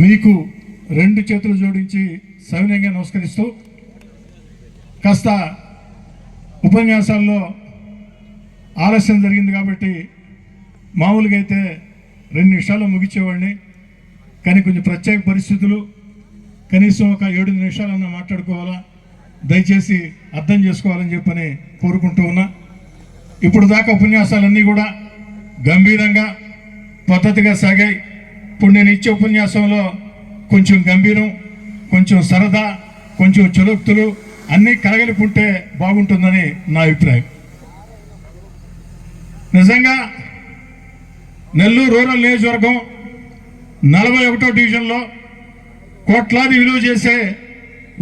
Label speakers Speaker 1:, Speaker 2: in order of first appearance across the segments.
Speaker 1: మీకు రెండు చేతులు జోడించి సవినయంగా నమస్కరిస్తూ కాస్త ఉపన్యాసాల్లో ఆలస్యం జరిగింది కాబట్టి మామూలుగా అయితే 2 నిమిషాల్లో ముగించేవాడిని. కానీ కొంచెం ప్రత్యేక పరిస్థితులు, కనీసం ఒక 7 నిమిషాలన్నా మాట్లాడుకోవాలా, దయచేసి అర్థం చేసుకోవాలని చెప్పని కోరుకుంటూ ఉన్నా. ఇప్పుడు దాకా ఉపన్యాసాలన్నీ కూడా గంభీరంగా పద్ధతిగా సాగాయి. ఇప్పుడు నేను ఇచ్చే ఉపన్యాసంలో కొంచెం గంభీరం, కొంచెం సరదా, కొంచెం చలోక్తులు అన్నీ కలగలిపుంటే బాగుంటుందని నా అభిప్రాయం. నిజంగా నెల్లూరు రూరల్ నియోజకవర్గం 41వ డివిజన్లో కోట్లాది విలువ చేసే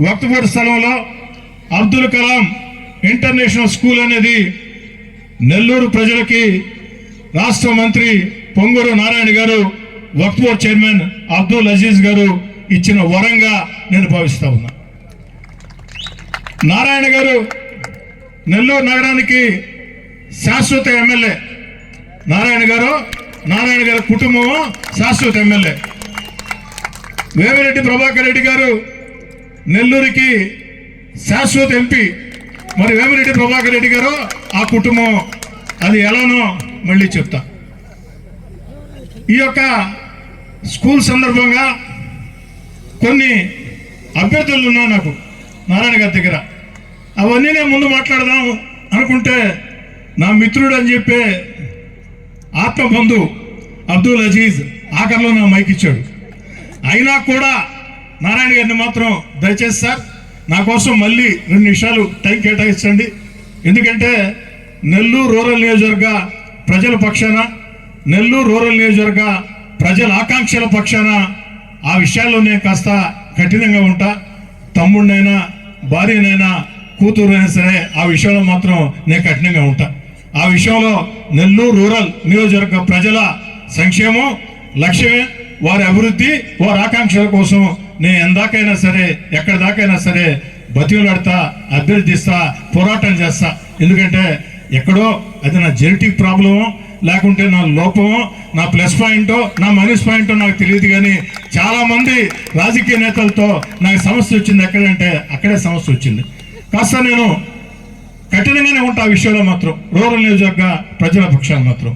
Speaker 1: వక్తపూర్ స్థలంలో అబ్దుల్ కలాం ఇంటర్నేషనల్ స్కూల్ అనేది నెల్లూరు ప్రజలకి రాష్ట్ర మంత్రి పొంగూరు నారాయణ గారు, వక్తపూర్ చైర్మన్ అబ్దుల్ అజీజ్ గారు ఇచ్చిన వరంగా నేను భావిస్తా ఉన్నా. నారాయణ గారు నెల్లూరు నగరానికి శాశ్వత ఎమ్మెల్యే. నారాయణ గారి కుటుంబం శాశ్వత ఎమ్మెల్యే. వేమిరెడ్డి ప్రభాకర్ రెడ్డి గారు నెల్లూరుకి శాశ్వత ఎంపీ. మరి వేమిరెడ్డి ప్రభాకర్ రెడ్డి గారు ఆ కుటుంబం అది ఎలానో మళ్ళీ చెప్తా. ఈ యొక్క స్కూల్ సందర్భంగా కొన్ని అభ్యర్థులు ఉన్నా నాకు నారాయణ గారి దగ్గర. అవన్నీ నేను ముందు మాట్లాడదాం అనుకుంటే నా మిత్రుడు అని చెప్పే ఆత్మబంధు అబ్దుల్ అజీజ్ ఆఖరిలో నా మైక్ ఇచ్చాడు. అయినా కూడా నారాయణ గారిని మాత్రం దయచేసి సార్ నా కోసం మళ్ళీ 2 నిమిషాలు టైం కేటాయించండి. ఎందుకంటే నెల్లూరు రూరల్ నియోజకవర్గ ప్రజల పక్షాన, నెల్లూరు రూరల్ నియోజకవర్గ ప్రజల ఆకాంక్షల పక్షాన ఆ విషయాల్లో నేను కాస్త కఠినంగా ఉంటా. తమ్ముడినైనా, భార్యనైనా, కూతురైనా సరే ఆ విషయంలో మాత్రం నేను కఠినంగా ఉంటా. ఆ విషయంలో నెల్లూరు రూరల్ నియోజకవర్గ ప్రజల సంక్షేమం లక్ష్యమే, వారి అభివృద్ధి, వారి ఆకాంక్షల కోసం నేను ఎందాకైనా సరే, ఎక్కడి దాకైనా సరే బతిలాడతా, అభ్యర్థిస్తా, పోరాటం చేస్తా. ఎందుకంటే ఎక్కడో అది నా జెనెటిక్ ప్రాబ్లమో, లేకుంటే నా లోపమో, నా ప్లస్ పాయింటో, నా మైనస్ పాయింటో నాకు తెలియదు. కానీ చాలా మంది రాజకీయ నేతలతో నాకు సమస్య వచ్చింది. ఎక్కడంటే అక్కడే సమస్య వచ్చింది. కాస్త నేను కఠినంగానే ఉంటా ఆ విషయంలో మాత్రం, రూరల్ నియోజకవర్గ ప్రజల పక్షాలు మాత్రం.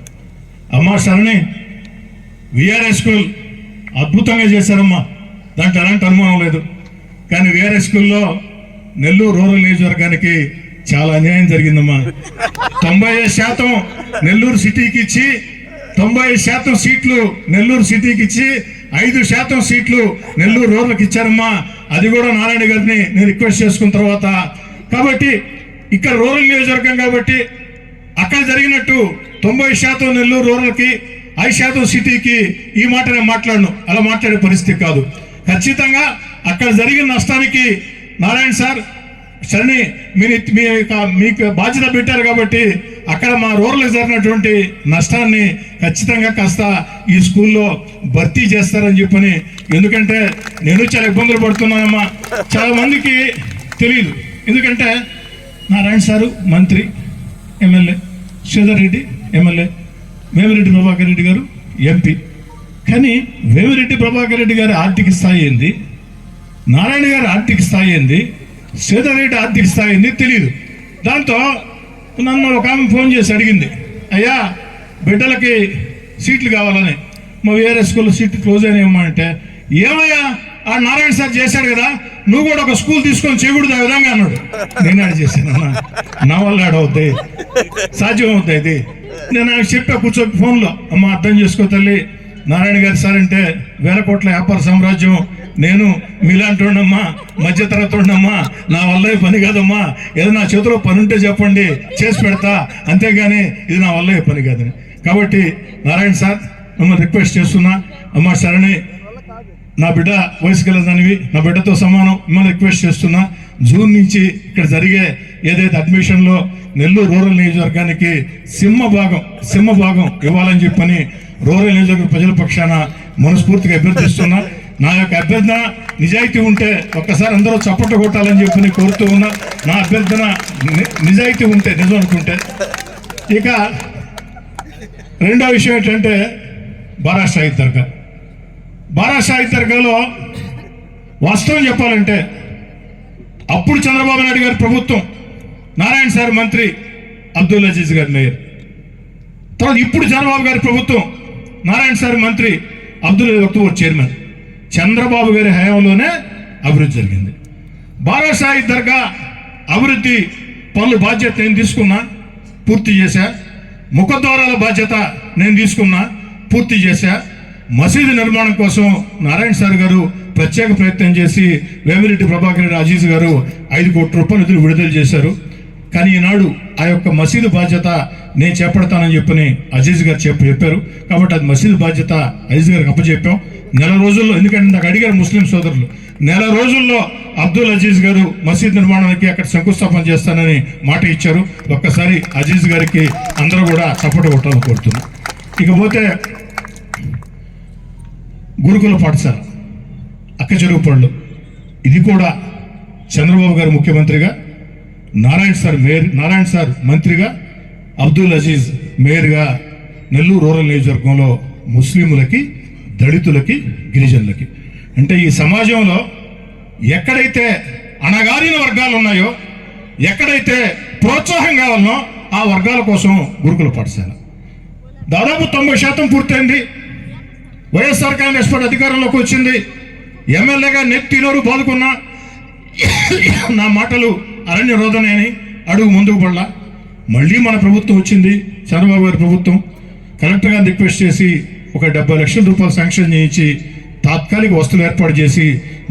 Speaker 1: అమ్మా శరణి విఆర్ఎస్ స్కూల్ అద్భుతంగా చేశారమ్మా, దాంట్లో ఎలాంటి అనుమానం లేదు. కానీ విఆర్ఎస్ స్కూల్లో నెల్లూరు రూరల్ నియోజకవర్గానికి చాలా అన్యాయం జరిగిందమ్మా. 95% నెల్లూరు సిటీకి ఇచ్చి, 90% సీట్లు నెల్లూరు సిటీకి ఇచ్చి, 5% సీట్లు నెల్లూరు రూరల్కి ఇచ్చారమ్మా. అది కూడా నారాయణ గారిని నేను రిక్వెస్ట్ చేసుకున్న తర్వాత. కాబట్టి ఇక్కడ రూరల్ నియోజకవర్గం కాబట్టి అక్కడ జరిగినట్టు 90% నెల్లూరు రూరల్కి, 5% సిటీకి ఈ మాట నేను మాట్లాడను. అలా మాట్లాడే పరిస్థితి కాదు. ఖచ్చితంగా అక్కడ జరిగిన నష్టానికి నారాయణ సార్ సరే మీకు బాధ్యత పెట్టారు కాబట్టి అక్కడ మా రూరల్కి జరిగినటువంటి నష్టాన్ని ఖచ్చితంగా కాస్త ఈ స్కూల్లో భర్తీ చేస్తారని చెప్పని. ఎందుకంటే నేను చాలా ఇబ్బందులు పడుతున్నానమ్మా. చాలా మందికి తెలియదు. ఎందుకంటే నారాయణ సారు మంత్రి, ఎమ్మెల్యే, శ్రీధర్ రెడ్డి ఎమ్మెల్యే, వేమిరెడ్డి ప్రభాకర్ రెడ్డి గారు ఎంపీ. కానీ వేమిరెడ్డి ప్రభాకర్ రెడ్డి గారి ఆర్థిక స్థాయి ఏంది, నారాయణ గారి ఆర్థిక స్థాయి ఏంది, శ్రీధర్ రెడ్డి ఆర్థిక స్థాయి ఏంది తెలియదు. దాంతో నన్ను ఒక ఆమె ఫోన్ చేసి అడిగింది, అయ్యా బిడ్డలకి సీట్లు కావాలని, మా వేరే స్కూల్లో సీట్లు క్లోజ్ అయినాయమ్మా అంటే, ఏమయ్యా ఆ నారాయణ సార్ చేశాడు కదా, నువ్వు కూడా ఒక స్కూల్ తీసుకొని చేయకూడదు ఆ విధంగా అన్నాడు. నేను ఆడ చేశాను, నా వల్ల ఆడవుద్ది, సాధ్యం అవుతాయి ఇది. నేను ఆయన చెప్పా కూర్చొని ఫోన్లో, అమ్మ అర్థం చేసుకో తల్లి, నారాయణ గారు సార్ అంటే 1000 కోట్ల వ్యాపార సామ్రాజ్యం, నేను మీలాంటి ఉండమ్మా, మధ్యతరగతి ఉండమ్మా, నా వల్ల పని కాదమ్మా, ఏదో నా చేతిలో పని ఉంటే చెప్పండి చేసి పెడతా, అంతేగాని ఇది నా వల్ల పని కాదని. కాబట్టి నారాయణ సార్ మిమ్మల్ని రిక్వెస్ట్ చేస్తున్నా, అమ్మ శరణి నా బిడ్డ వయసు గలదానివి, నా బిడ్డతో సమానం, మిమ్మల్ని రిక్వెస్ట్ చేస్తున్నా, జూన్ నుంచి ఇక్కడ జరిగే ఏదైతే అడ్మిషన్లో నెల్లూరు రూరల్ నియోజకవర్గానికి సింహభాగం ఇవ్వాలని చెప్పని రూరల్ నియోజకవర్గ ప్రజల పక్షాన మనస్ఫూర్తిగా అభ్యర్థిస్తున్నా. నా యొక్క అభ్యర్థన నిజాయితీ ఉంటే ఒక్కసారి అందరూ చప్పట్లు కొట్టాలని చెప్పి కోరుతూ ఉన్నా. నా అభ్యర్థన నిజాయితీ ఉంటే, నిజం అనుకుంటే. ఇక రెండో విషయం ఏంటంటే బారాషాహి దర్గా. బారాషాహి దర్గాలో వాస్తవం చెప్పాలంటే అప్పుడు చంద్రబాబు నాయుడు గారి ప్రభుత్వం, నారాయణ సార్ మంత్రి, అబ్దుల్ అజీజ్ గారి మేయర్. తర్వాత ఇప్పుడు చంద్రబాబు గారి ప్రభుత్వం, నారాయణ సార్ మంత్రి, అబ్దుల్ అజీజ్ చైర్మన్. చంద్రబాబు గారి హయాంలోనే అభివృద్ధి జరిగింది. బారాషాహి దర్గా అభివృద్ధి పనుల బాధ్యత నేను తీసుకున్నా, పూర్తి చేశా. ముఖద్వారాల బాధ్యత నేను తీసుకున్నా, పూర్తి చేశా. మసీదు నిర్మాణం కోసం నారాయణ సార్ గారు ప్రత్యేక ప్రయత్నం చేసి వేమిరెడ్డి ప్రభాకర్ రెడ్డి అజీజ్ గారు 5 కోట్ల రూపాయల నిధులు విడుదల చేశారు. కానీ ఈనాడు ఆ యొక్క మసీదు బాధ్యత నేను చేపడతానని చెప్పని అజీజ్ గారు చెప్పారు. కాబట్టి అది మసీదు బాధ్యత అజీజ్ గారికి అప్పచెప్పాం. నెల రోజుల్లో, ఎందుకంటే నాకు అడిగారు ముస్లిం సోదరులు, నెల రోజుల్లో అబ్దుల్ అజీజ్ గారు మసీద్ నిర్మాణానికి అక్కడ శంకుస్థాపన చేస్తానని మాట ఇచ్చారు. ఒక్కసారి అజీజ్ గారికి అందరూ కూడా చప్పట కొట్టాలని కోరుతున్నాం. ఇకపోతే గురుకుల పాఠశాల అక్కచెరువుపళ్ళు, ఇది కూడా చంద్రబాబు గారు ముఖ్యమంత్రిగా, నారాయణ సార్ మంత్రిగా, అబ్దుల్ అజీజ్ మేయర్గా నెల్లూరు రూరల్ నియోజకవర్గంలో ముస్లింలకి, దళితులకి, గిరిజనులకి, అంటే ఈ సమాజంలో ఎక్కడైతే అణగారిన వర్గాలు ఉన్నాయో, ఎక్కడైతే ప్రోత్సాహం కావాలనో ఆ వర్గాల కోసం గురుకుల పాఠశాల దాదాపు 90% పూర్తయింది. వైఎస్ఆర్ కాంగ్రెస్ పార్టీ అధికారంలోకి వచ్చింది. ఎమ్మెల్యేగా నెత్తినోరు బాదుకున్నా నా మాటలు అరణ్య రోదనే అని అడుగు ముందుకు పడలా. మళ్ళీ మన ప్రభుత్వం వచ్చింది, చంద్రబాబు గారి ప్రభుత్వం. కలెక్టర్ గారిని రిక్వెస్ట్ చేసి ఒక 70 లక్షల రూపాయలు శాంక్షన్ చేయించి తాత్కాలిక వస్తువులు ఏర్పాటు చేసి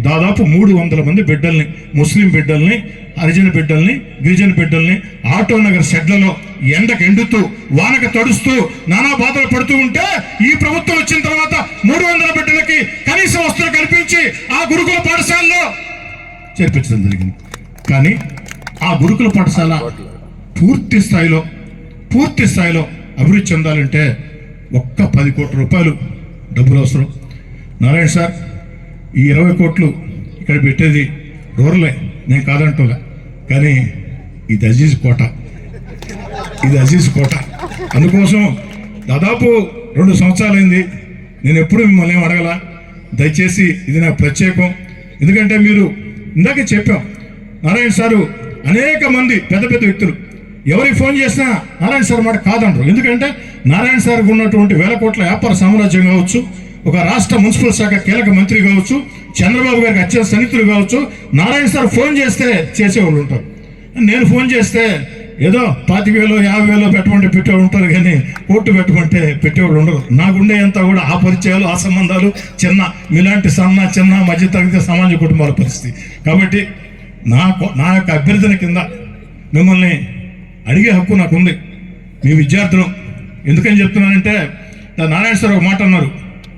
Speaker 1: దాదాపు 300 మంది బిడ్డల్ని, ముస్లిం బిడ్డల్ని, హరిజన బిడ్డల్ని, గిరిజన బిడ్డల్ని ఆటో నగర్ షెడ్లలో ఎండకు ఎండుతూ, వానకు తడుస్తూ, నానా బాధలు పడుతూ ఉంటే ఈ ప్రభుత్వం వచ్చిన తర్వాత 300 బిడ్డలకి కనీస వస్తువులు కల్పించి ఆ గురుకుల పాఠశాలలో చేర్పించడం జరిగింది. కానీ ఆ గురుకుల పాఠశాల పూర్తి స్థాయిలో అభివృద్ధి చెందాలంటే ఒక్క 10 కోట్ల రూపాయలు డబ్బులు అవసరం. నారాయణ సార్, ఈ 20 కోట్లు ఇక్కడ పెట్టేది రూరలే, నేను కాదంటోలే, కానీ ఇది అజీజ్ కోట. అందుకోసం దాదాపు 2 సంవత్సరాలైంది. నేను ఎప్పుడు మిమ్మల్ని ఏం అడగల. దయచేసి ఇది నాకు ప్రత్యేకం. ఎందుకంటే మీరు ఇందాకే చెప్పాం, నారాయణ సారు అనేక మంది పెద్ద వ్యక్తులు ఎవరికి ఫోన్ చేసినా నారాయణ సార్ మాట కాదంటారు. ఎందుకంటే నారాయణ సార్కు ఉన్నటువంటి 1000 కోట్ల వ్యాపార సామ్రాజ్యం కావచ్చు, ఒక రాష్ట్ర మున్సిపల్ శాఖ కీలక మంత్రి కావచ్చు, చంద్రబాబు గారికి అత్యంత సన్నిహితులు కావచ్చు, నారాయణ సార్ ఫోన్ చేస్తే చేసేవాళ్ళు ఉంటారు. నేను ఫోన్ చేస్తే ఏదో 25,000 50,000 పెట్టే ఉంటారు, కానీ కోర్టు పెట్టేవాళ్ళు ఉండరు. నాకుండే అంతా కూడా ఆ పరిచయాలు, ఆ సంబంధాలు, మీలాంటి చిన్న మధ్యతరగతి సమాజ కుటుంబాల పరిస్థితి. కాబట్టి నా యొక్క అభ్యర్థన కింద మిమ్మల్ని అడిగే హక్కు నాకుంది. మీ విద్యార్థులు ఎందుకని చెప్తున్నానంటే, నారాయణ సార్ ఒక మాట అన్నారు,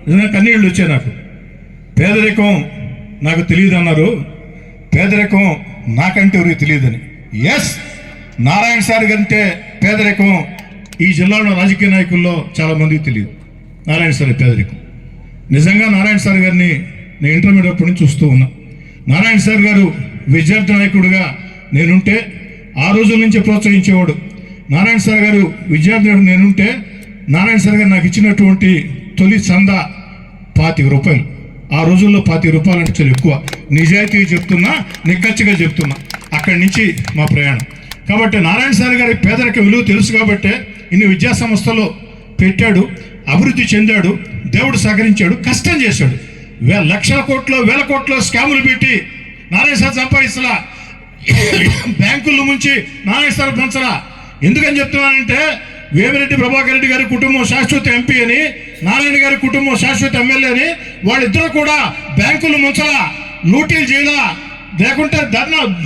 Speaker 1: నిజంగా కన్నీళ్ళు వచ్చాయి నాకు. పేదరికం నాకు తెలియదు అన్నారు, పేదరికం నాకంటే ఎవరికి తెలియదని. ఎస్, నారాయణ సార్ కంటే పేదరికం ఈ జిల్లాలో రాజకీయ నాయకుల్లో చాలా మందికి తెలియదు. నారాయణ సార్ పేదరికం నిజంగా. నారాయణ సార్ గారిని నేను ఇంటర్మీడియట్ అప్పటి నుంచి చూస్తూ ఉన్నా. నారాయణ సార్ గారు విద్యార్థి నాయకుడిగా నేనుంటే ఆ రోజుల నుంచి ప్రోత్సహించేవాడు. నారాయణ సార్ గారు విద్యార్థి నేనుంటే నారాయణ సార్ గారు నాకు ఇచ్చినటువంటి తొలి చందా 25 రూపాయలు. ఆ రోజుల్లో 25 రూపాయలు అంటే చాలా ఎక్కువ. నిజాయితీగా చెప్తున్నా, నిక్కచ్చిగా చెప్తున్నా. అక్కడి నుంచి మా ప్రయాణం. కాబట్టి నారాయణ సార్ గారి పేదరిక విలువ తెలుసు కాబట్టి ఇన్ని విద్యా సంస్థలు పెట్టాడు, అభివృద్ధి చెందాడు, దేవుడు సహకరించాడు, కష్టం చేశాడు. లక్షల కోట్లు, 1000 కోట్లు స్కాములు పెట్టి నారాయణ సార్ సంపాదిస్తలా, బ్యాంకుల నుంచి నారాయణ సార్ పంచలా. ఎందుకని చెప్తున్నానంటే, వేమిరెడ్డి ప్రభాకర్ రెడ్డి గారి కుటుంబం శాశ్వత ఎంపీ అని, నారాయణ గారి కుటుంబం శాశ్వత ఎమ్మెల్యే అని, వాళ్ళిద్దరూ కూడా బ్యాంకులు ముంచలా, లూటీలు చేయలా, లేకుంటే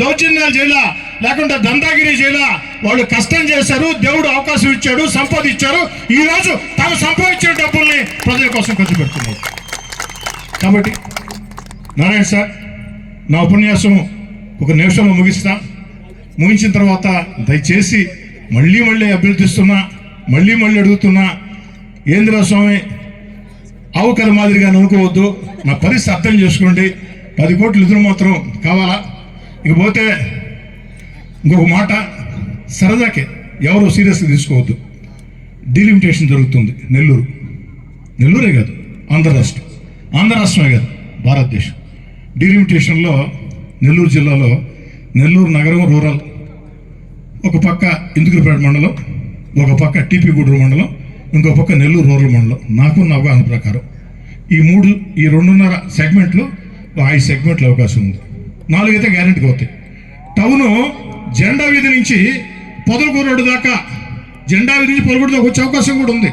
Speaker 1: దౌర్జన్యాలు చేయలా, లేకుంటే దందాగిరి చేయలా. వాళ్ళు కష్టం చేశారు, దేవుడు అవకాశం ఇచ్చాడు, సంపాదించారు. ఈరోజు తాము సంపాదించిన డబ్బుల్ని ప్రజల కోసం ఖర్చు పెడుతున్నారు. కాబట్టి నారాయణ సార్, నా ఉపన్యాసం 1 నిమిషంలో ముగించిన తర్వాత దయచేసి మళ్ళీ అభ్యర్థిస్తున్నా, మళ్ళీ అడుగుతున్నా, ఏంద్రా స్వామి ఆవు కథ మాదిరిగా అనుకోవద్దు, నా పరిస్థితి అర్థం చేసుకోండి. 10 కోట్లు ఎదురు మాత్రం కావాలా? ఇకపోతే ఇంకొక మాట, సరదాకే ఎవరు సీరియస్గా తీసుకోవద్దు. డీలిమిటేషన్ జరుగుతుంది నెల్లూరే కాదు, ఆంధ్ర రాష్ట్రం. ఆంధ్ర రాష్ట్రమే కాదు, భారతదేశం. డిలిమిటేషన్లో నెల్లూరు జిల్లాలో నెల్లూరు నగరం రూరల్, ఒక పక్క ఇందుకులపేట మండలం, ఒక పక్క టీపీ గూడూరు మండలం, ఇంకో పక్క నెల్లూరు రూరల్ మండలం. నాకున్న అవగాహన ప్రకారం ఈ 2.5 సెగ్మెంట్లు, 5 సెగ్మెంట్ల అవకాశం ఉంది. 4 అయితే గ్యారెంటీగా అవుతాయి. టౌను జెండా వీధి నుంచి పొదలకూరు రోడ్డు దాకా, జెండా వీధి నుంచి పొదలకూరు దాకా వచ్చే అవకాశం కూడా ఉంది.